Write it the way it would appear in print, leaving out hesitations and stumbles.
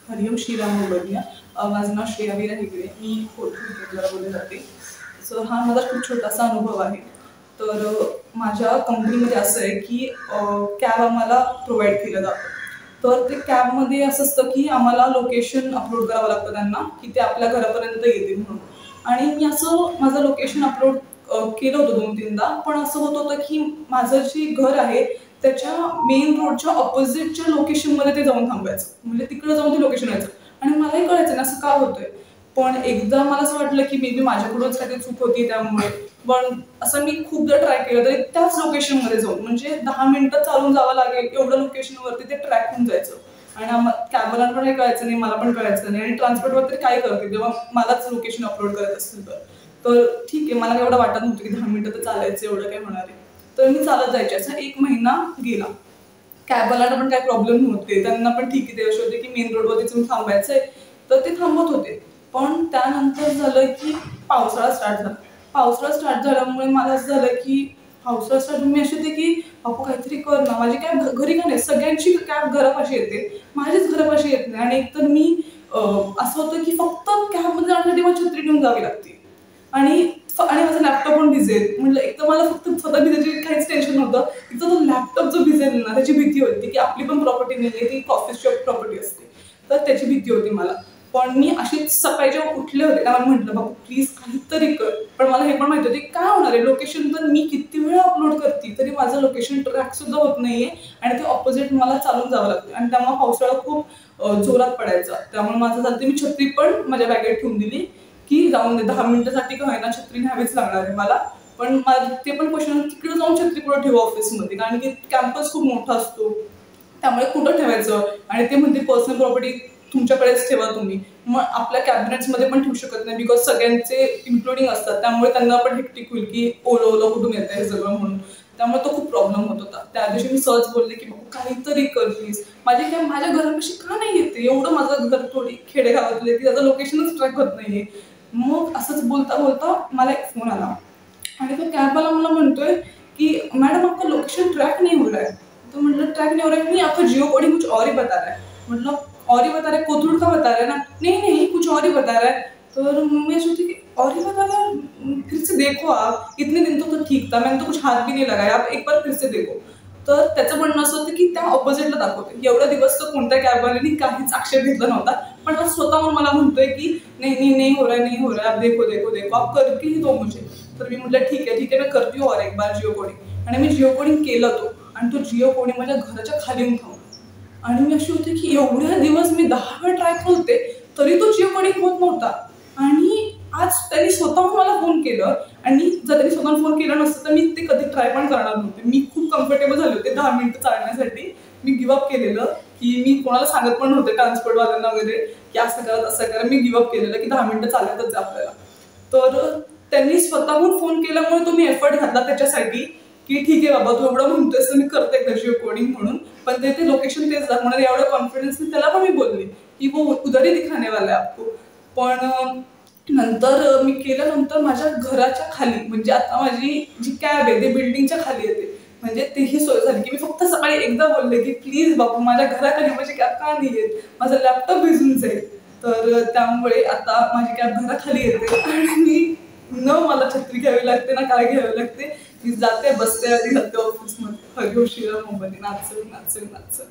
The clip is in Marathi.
हरिओम श्रीराम मोबदला. माझं नाव श्रेया वीरा हेगडे. मी कोल्हापूरला बोलले जाते. सो हा माझा खूप छोटासा अनुभव आहे. तर माझ्या कंपनीमध्ये असं आहे की कॅब आम्हाला प्रोव्हाइड केलं जातं. तर ते कॅबमध्ये असं असतं की आम्हाला लोकेशन अपलोड करावं लागतं त्यांना, की ते आपल्या घरापर्यंत येतील म्हणून. आणि मी असं माझं लोकेशन अपलोड केलं होतं 2-3दा. पण असं होत होतं की माझं जे घर आहे त्याच्या मेन रोडच्या ऑपोजिटच्या लोकेशनमध्ये ते जाऊन थांबायचं. म्हणजे तिकडे जाऊन ते लोकेशन व्हायचं. आणि मलाही कळायचं ना असं का होतंय. पण एकदा मला असं वाटलं की मे बी माझ्याकडूनच काहीतरी चूक होती त्यामुळे. पण असं मी खूपदा ट्राय केलं तरी त्याच लोकेशनमध्ये जाऊन, म्हणजे 10 मिनिटं चालून जावं लागेल एवढं लोकेशनवरती ते ट्रॅक होऊन जायचं. आणि कॅबवाल्यांना पण हे कळायचं नाही, मला पण कळायचं नाही. आणि ट्रान्सपोर्टवर तरी काय करते जेव्हा मलाच लोकेशन अपलोड करत असतील तर. तर ठीक आहे, मला एवढं वाटत नव्हतं की 10 मिनिटं तर चालायचं, एवढं काय होणार आहे. तर मी चालत जायचे. असा 1 महिना गेला. कॅबवाल्यांना पण काही प्रॉब्लेम नव्हते, त्यांना पण ठीक आहे, ते असे होते की मेन रोडवरती तुम्ही थांबायचंय तर ते थांबत होते. पण त्यानंतर झालं की पावसाळा स्टार्ट झाला. पावसाळा स्टार्ट झाल्यामुळे मला असं झालं की पावसाळा स्टार्ट मी अशी होते की बापू काहीतरी कर ना, माझी कॅब घरी का नाही, सगळ्यांची कॅब घरापाशी येते, माझीच घरापाशी येत नाही. आणि एकतर मी असं होतं की फक्त कॅबमध्ये जाण्यासाठी मला छत्री घेऊन जावी लागते. आणि माझा लॅपटॉप पण भिजेल. म्हटलं एक तर मला फक्त स्वतः भिजायची काहीच टेन्शन नव्हतं. एकतर तो लॅपटॉप जो भिजेल ना त्याची भीती होती की आपली पण प्रॉपर्टी नाहीये, ती ऑफिसची प्रॉपर्टी असते. तर त्याची भीती होती मला. पण मी अशीच सकाळी जेव्हा उठले होते तेव्हा म्हटलं बाबू प्लीज काहीतरी कर. पण मला हे पण माहिती होते काय होणार आहे, लोकेशन तर मी किती वेळा अपलोड करते तरी माझं लोकेशन ट्रॅक सुद्धा होत नाहीये. आणि ते ऑपोजिट मला चालून जावं लागतं. आणि तेव्हा पावसाळा खूप जोरात पडायचा. त्यामुळे माझं झालं मी छत्री पण माझ्या बॅगेत ठेवून दिली की जाऊन दे 10 मिनिटासाठी का होईना छत्री न्यावीच लागणार आहे मला. पण ते पण क्वेश्चन तिकडे जाऊन छत्री कुठं ठेवू ऑफिसमध्ये, कारण की कॅम्पस खूप मोठा असतो. त्यामुळे कुठं ठेवायचं. आणि ते म्हणते पर्सनल प्रॉपर्टी तुमच्याकडेच ठेवा तुम्ही. मग आपल्या कॅबिनेट्समध्ये पण ठेवू शकत नाही, बिकॉज सगळ्यांचे इन्क्लुडिंग असतात. त्यामुळे त्यांना पण हेक्टिक होईल की ओलं ओलं कुठून येतं हे सगळं म्हणून. त्यामुळे तो खूप प्रॉब्लेम होत होता. त्या दिवशी मी सहज बोलले की बाबा काहीतरी कर प्लीज. माझी कॅब माझ्या घरापाशी का नाही येते, एवढं माझं घर थोडी खेडेगावातले की त्याचं लोकेशनच ट्रॅक होत नाहीये. मग असंच बोलता बोलता मला एक फोन आला. आणि तो कॅबवाला मला म्हणतोय की मैडम आपका लोकेशन ट्रैक नहीं हो रहा है. तो मतलब ट्रैक नहीं हो रहा है, नहीं आपका जियो कोडिंग कुछ और ही बता रहा है. मतलब और ही बता रहा है, कोथरूड का बता रहा है ना. नहीं नहीं कुछ और ही बता रहा है. तो मैं सोची कि और ही बता रहा है, फिर से देखो आप, इतने दिन तो ठीक था, मैंने तो कुछ हाथ भी नहीं लगाया, आप एक बार फिर से देखो. तर त्याचं म्हणणं असं होतं की त्या ऑपोजिटला दाखवते. एवढा दिवस तर कोणत्या कॅबवाल्याने काहीच आक्षेप घेतला नव्हता. पण आज स्वतःहून मला म्हणतोय की नहीं नहीं नहीं हो रहा है, नहीं हो रहा है, आप देखो देखो देखो, आप करके ही दो मुझे. तर मी म्हटलं ठीक आहे मैं करती हूँ और एक बार जिओ कोडिंग. आणि मी जिओ कोडिंग केलं तो. आणि तो जिओ कोडिंग माझ्या घराच्या खाली येऊन थांबला. आणि मी अशी होते की एवढ्या दिवस मी 10 वेळा ट्राय करते तरी तो जिओ कोडिंग होत नव्हता. आणि आज त्यांनी स्वतःहून मला फोन केलं. आणि जर त्यांनी स्वतःहून फोन केला नसतं तर मी ते कधी ट्राय पण करणार नव्हते. मी खूप कम्फर्टेबल झाले होते 10 मिनिटं चालण्यासाठी. मी गिव्हअप केलेलं की मी कोणाला सांगत पण नव्हते ट्रान्सपोर्टवाल्यांना वगैरे की असं करा तसं करा. मी गिव्हअप केलेलं की 10 मिनिटं चालतच आपल्याला. तर त्यांनी स्वतःहून फोन केल्यामुळे तुम्ही एफर्ट घातला त्याच्यासाठी की ठीक आहे बाबा तू एवढं म्हणतोयस तर मी करते जिओ कोडिंग म्हणून. पण ते लोकेशन तेच दाखवणार एवढं कॉन्फिडन्सने त्याला पण मी बोलले की वो उधर ही दिखाने वाला है आपको. पण नंतर मी केल्यानंतर माझ्या घराच्या खाली, म्हणजे आता माझी जी कॅब आहे ते बिल्डिंगच्या खाली येते. म्हणजे तेही सोय झाली की मी फक्त सकाळी एकदा बोलले की प्लीज बापू माझ्या घराखाली माझी कॅब का नाही येत, माझा लॅपटॉप भिजून जाईल. तर त्यामुळे आता माझी कॅब घराखाली येते. आणि मी मला छत्री घ्यावी लागते ना काय घ्यावी लागते. मी जाते बसते आणि जाते ऑफिसमध्ये. हरिओम श्रीराम मोबदला. नाचून नाचून नाचून.